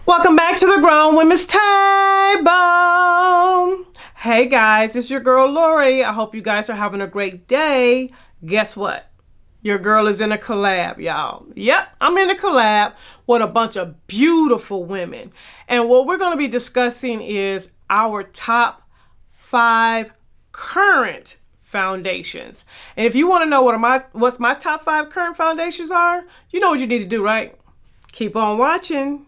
Welcome back to the Grown Women's Table. Hey guys, it's your girl Lori. I hope you guys are having a great day. Guess what? Your girl is in a collab, y'all. Yep, I'm in a collab with a bunch of beautiful women. And what we're going to be discussing is our top 5 current foundations. And if you want to know what's my top 5 current foundations are, you know what you need to do, right? Keep on watching.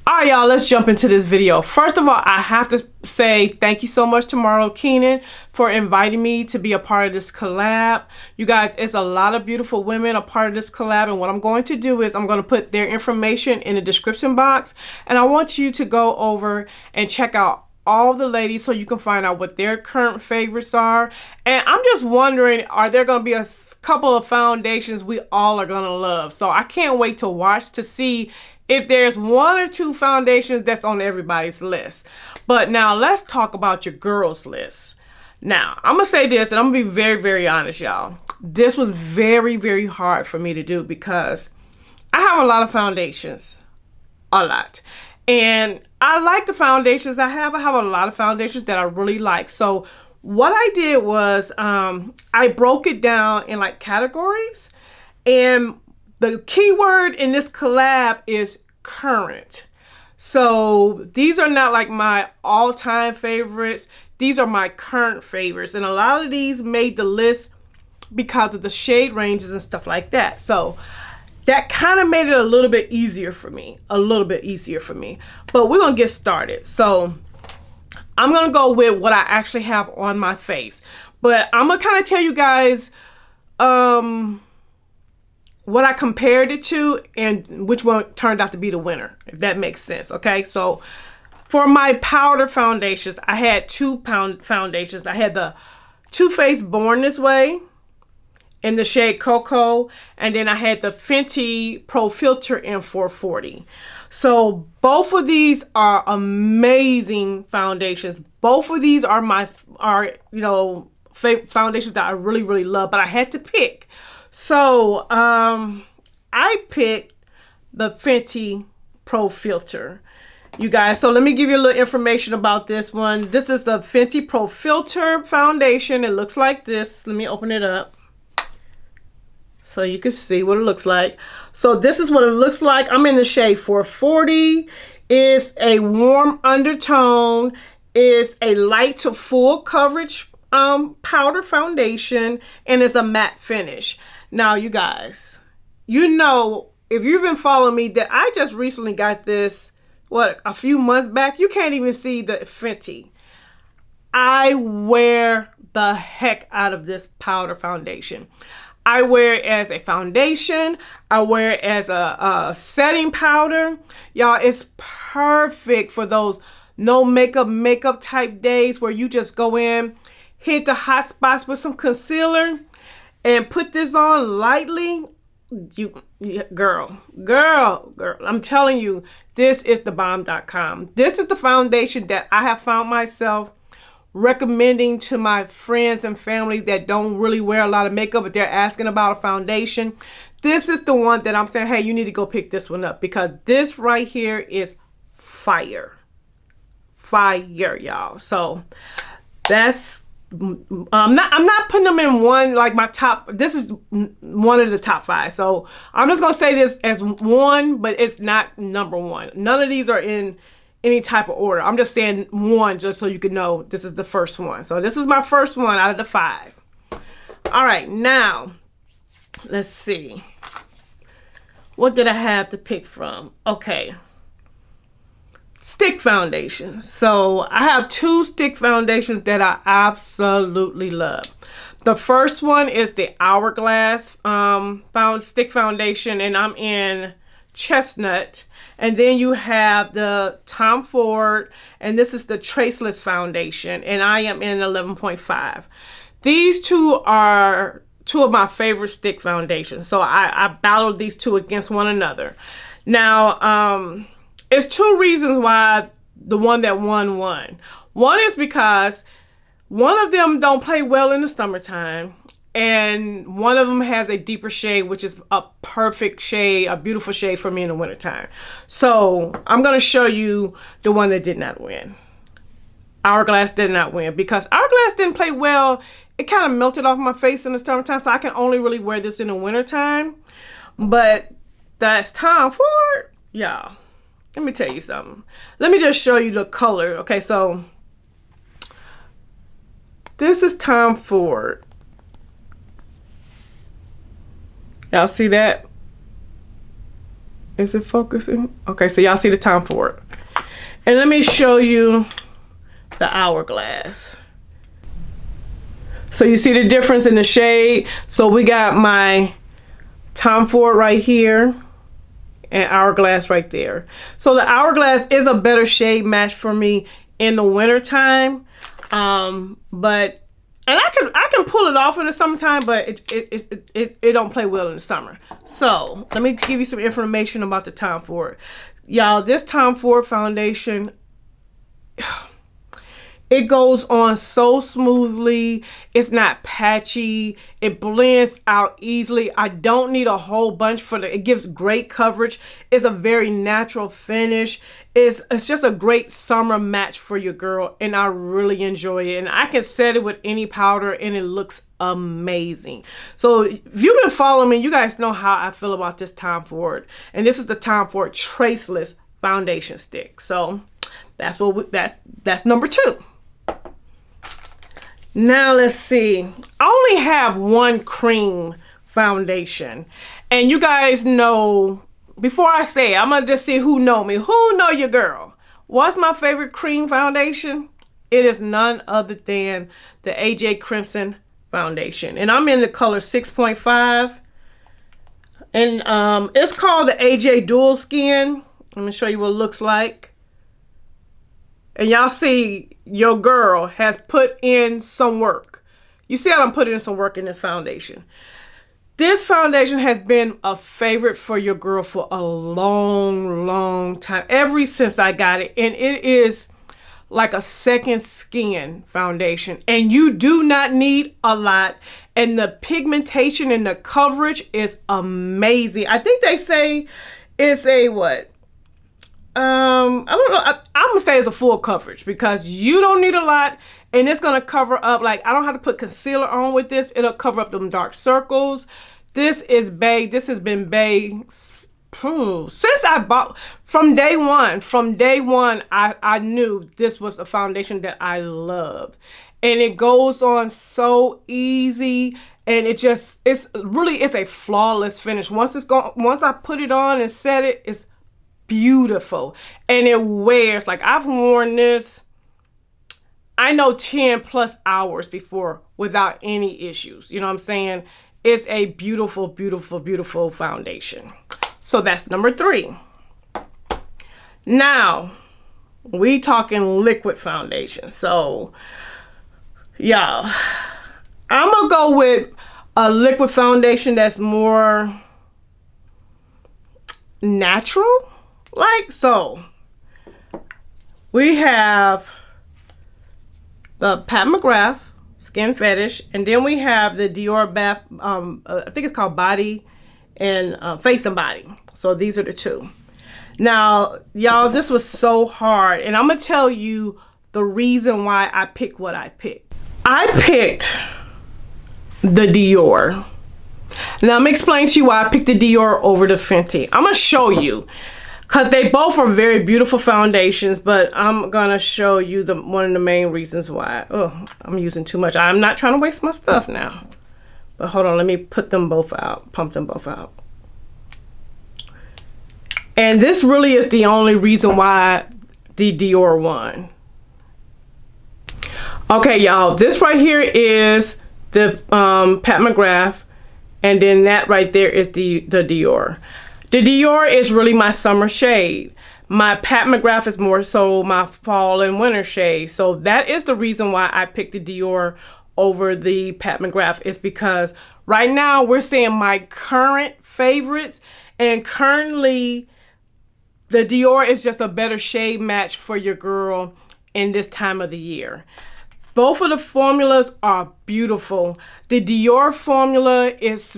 All right, y'all, let's jump into this video. First of all, I have to say thank you so much to Marlo Keenan for inviting me to be a part of this collab. You guys, it's a lot of beautiful women a part of this collab, and what I'm going to do is I'm going to put their information in the description box, and I want you to go over and check out all the ladies so you can find out what their current favorites are. And I'm just wondering, are there going to be a couple of foundations we all are going to love? So I can't wait to watch to see if there's 1 or 2 foundations that's on everybody's list. But now let's talk about your girls list. Now, I'm going to say this, and I'm going to be very, very honest, y'all. This was very, very hard for me to do because I have a lot of foundations. A lot. And I like the foundations I have. I have a lot of foundations that I really like. So what I did was I broke it down in like categories. And the keyword in this collab is current. So these are not like my all-time favorites. These are my current favorites. And a lot of these made the list because of the shade ranges and stuff like that. So that kind of made it a little bit easier for me. But we're going to get started. So I'm going to go with what I actually have on my face. But I'm going to kind of tell you guys what I compared it to and which one turned out to be the winner, if that makes sense. Okay, so for my powder foundations, I had 2 foundations. I had the Too Faced Born This Way in the shade Cocoa, and then I had the Fenty Pro Filter in 440. So both of these are amazing foundations. Both of these are foundations that I really, really love, but I had to pick. So I picked the Fenty Pro Filter, you guys. So let me give you a little information about this one. This is the Fenty Pro Filter foundation. It looks like this. Let me open it up so you can see what it looks like. So this is what it looks like. I'm in the shade 440. It's a warm undertone. It's a light to full coverage powder foundation, and it's a matte finish. Now, you guys, you know, if you've been following me, that I just recently got this, a few months back. You can't even see the Fenty. I wear the heck out of this powder foundation. I wear it as a foundation. I wear it as a setting powder. Y'all, it's perfect for those no makeup type days where you just go in, hit the hot spots with some concealer, and put this on lightly. Girl, I'm telling you, this is the bomb.com. This is the foundation that I have found myself recommending to my friends and family that don't really wear a lot of makeup, but they're asking about a foundation. This is the one that I'm saying, hey, you need to go pick this one up, because this right here is fire, y'all. So that's I'm not putting them in one, like my top. This is one of the top 5. So I'm just gonna say this as one, but it's not number 1. None of these are in any type of order. I'm just saying one, just so you can know this is the first one. So this is my first one out of the 5. All right, now let's see. What did I have to pick from? Okay. Stick foundations. So I have 2 stick foundations that I absolutely love. The first one is the Hourglass stick foundation, and I'm in Chestnut. And then you have the Tom Ford, and this is the Traceless foundation, and I am in 11.5. These 2 are 2 of my favorite stick foundations. So I battled these 2 against one another. Now, it's 2 reasons why the one that won. One is because one of them don't play well in the summertime, and one of them has a deeper shade, which is a perfect shade, a beautiful shade for me in the wintertime. So I'm going to show you the one that did not win. Hourglass did not win because Hourglass didn't play well. It kind of melted off my face in the summertime, so I can only really wear this in the wintertime. But that's Tom Ford. Y'all, let me tell you something. Let me just show you the color. Okay, so this is Tom Ford. Y'all see that? Is it focusing? Okay, so y'all see the Tom Ford. And let me show you the Hourglass. So you see the difference in the shade. So we got my Tom Ford right here and Hourglass right there. So the Hourglass is a better shade match for me in the winter time. And I can pull it off in the summertime, but it don't play well in the summer. So let me give you some information about the Tom Ford. Y'all, this Tom Ford foundation, it goes on so smoothly. It's not patchy. It blends out easily. I don't need a whole bunch for it gives great coverage. It's a very natural finish. It's just a great summer match for your girl, and I really enjoy it. And I can set it with any powder and it looks amazing. So if you've been following me, you guys know how I feel about this Tom Ford. And this is the Tom Ford Traceless foundation stick. So that's that's number 2. Now let's see. I only have one cream foundation. And you guys know, before I say it, I'm going to just see who know me. Who know your girl? What's my favorite cream foundation? It is none other than the AJ Crimson foundation. And I'm in the color 6.5. And it's called the AJ Dual Skin. Let me show you what it looks like. And y'all see your girl has put in some work. You see how I'm putting in some work in this foundation. This foundation has been a favorite for your girl for a long time. Ever since I got it. And it is like a second skin foundation. And you do not need a lot. And the pigmentation and the coverage is amazing. I think they say it's a what? I don't know. I'm gonna say it's a full coverage because you don't need a lot, and it's gonna cover up. Like, I don't have to put concealer on with this. It'll cover up them dark circles. This is bae. This has been bae since I bought. From day one, I knew this was a foundation that I loved, and it goes on so easy. And it's a flawless finish. Once I put it on and set it, it's beautiful. And it wears, like, I've worn this, I know, 10 plus hours before without any issues. You know what I'm saying? It's a beautiful, beautiful, beautiful foundation. So that's number 3. Now we talking liquid foundation. So y'all, I'm gonna go with a liquid foundation that's more natural. Like so, we have the Pat McGrath Skin Fetish, and then we have the Dior Bath, I think it's called Body and Face and Body. So these are the 2. Now, y'all, this was so hard, and I'm gonna tell you the reason why I picked what I picked. I picked the Dior. Now I'm gonna explain to you why I picked the Dior over the Fenty. I'm gonna show you. Because they both are very beautiful foundations, but I'm going to show you one of the main reasons why. Oh, I'm using too much. I'm not trying to waste my stuff now. But hold on, let me put them both out, pump them both out. And this really is the only reason why the Dior won. Okay, y'all, this right here is the Pat McGrath, and then that right there is the Dior. The Dior is really my summer shade. My Pat McGrath is more so my fall and winter shade. So that is the reason why I picked the Dior over the Pat McGrath, is because right now we're seeing my current favorites, and currently the Dior is just a better shade match for your girl in this time of the year. Both of the formulas are beautiful. The Dior formula is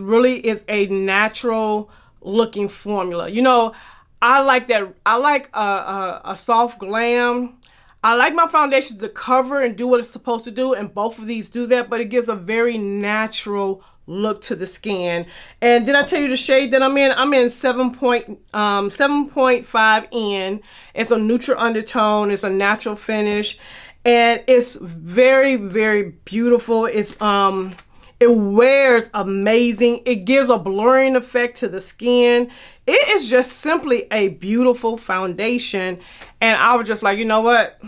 a natural looking formula. You know, I like that. I like a soft glam. I like my foundations to cover and do what it's supposed to do, and both of these do that, but it gives a very natural look to the skin. And did I tell you the shade that I'm in? I'm in 7.5 N. It's a neutral undertone. It's a natural finish, and it's very, very beautiful. It's it wears amazing. It gives a blurring effect to the skin. It is just simply a beautiful foundation. And I was just like, you know what?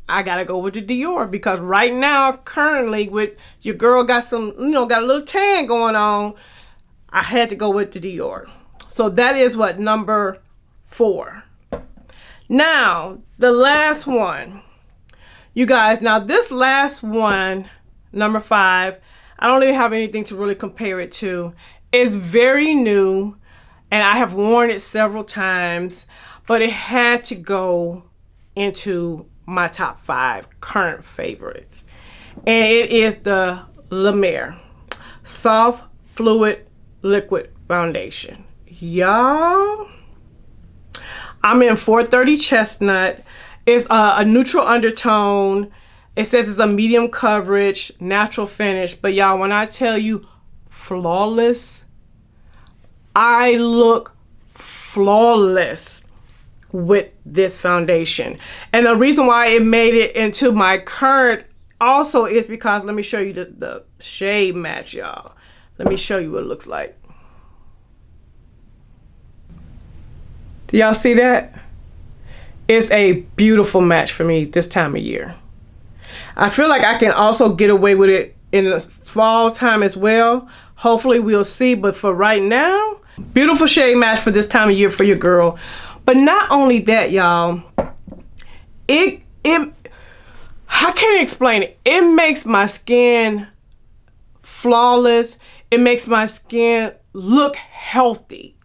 I gotta go with the Dior, because right now, currently, with your girl got some, got a little tan going on. I had to go with the Dior. So that is what, number 4. Now, the last one. You guys, now this last one, number 5, I don't even have anything to really compare it to. It's very new, and I have worn it several times, but it had to go into my top 5 current favorites. And it is the Lemire Soft Fluid Liquid Foundation. Y'all, I'm in 430 Chestnut. It's a neutral undertone. It says it's a medium coverage, natural finish. But y'all, when I tell you flawless, I look flawless with this foundation. And the reason why it made it into my current also is because, let me show you the shade match, y'all. Let me show you what it looks like. Do y'all see that? It's a beautiful match for me this time of year. I feel like I can also get away with it in the fall time as well. Hopefully we'll see, but for right now, beautiful shade match for this time of year for your girl. But not only that, y'all, it how can I explain it? It makes my skin flawless. It makes my skin look healthy.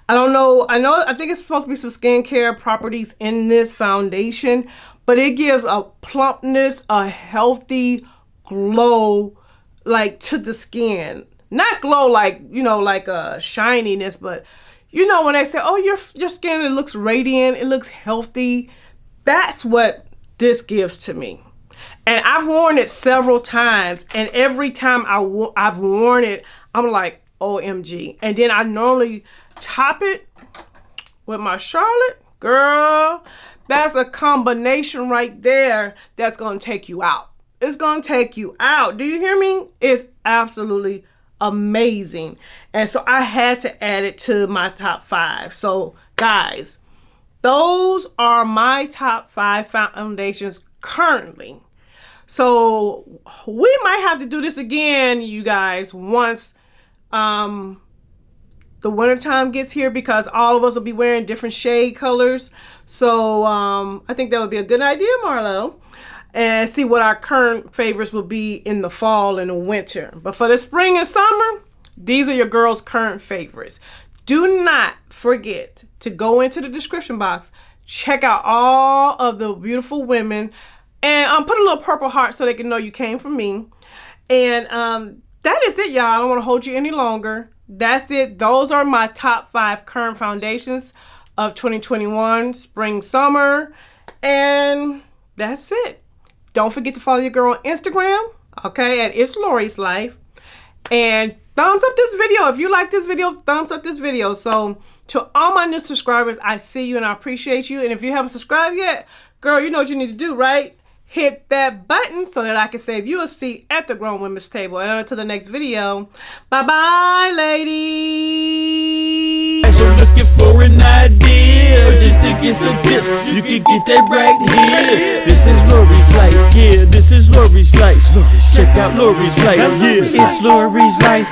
I don't know. I think it's supposed to be some skincare properties in this foundation, but it gives a plumpness, a healthy glow, like, to the skin. Not glow like, like a shininess, but when they say, oh, your skin, it looks radiant, it looks healthy. That's what this gives to me. And I've worn it several times, and every time I've worn it, I'm like, OMG. And then I normally top it with my Charlotte. Girl, that's a combination right there that's going to take you out. It's going to take you out. Do you hear me? It's absolutely amazing. And so I had to add it to my top 5. So guys, those are my top 5 foundations currently. So we might have to do this again, you guys, once the wintertime gets here, because all of us will be wearing different shade colors. So I think that would be a good idea, Marlo. And see what our current favorites will be in the fall and the winter. But for the spring and summer, these are your girls' current favorites. Do not forget to go into the description box, check out all of the beautiful women, and put a little purple heart so they can know you came from me. And that is it, y'all. I don't want to hold you any longer. That's it. Those are my top 5 current foundations of 2021, spring, summer, and that's it. Don't forget to follow your girl on Instagram, okay, at It's Lori's Life. And thumbs up this video. If you like this video, thumbs up this video. So to all my new subscribers, I see you and I appreciate you. And if you haven't subscribed yet, girl, you know what you need to do, right? Hit that button so that I can save you a seat at the Grown Women's Table. And until the next video, bye-bye, ladies. As you're looking for an idea, or just to get some tips, you can get that right here. This is Lori's Life, yeah, this is Lori's Life. Check out Lori's Life, yeah, it's Lori's Life.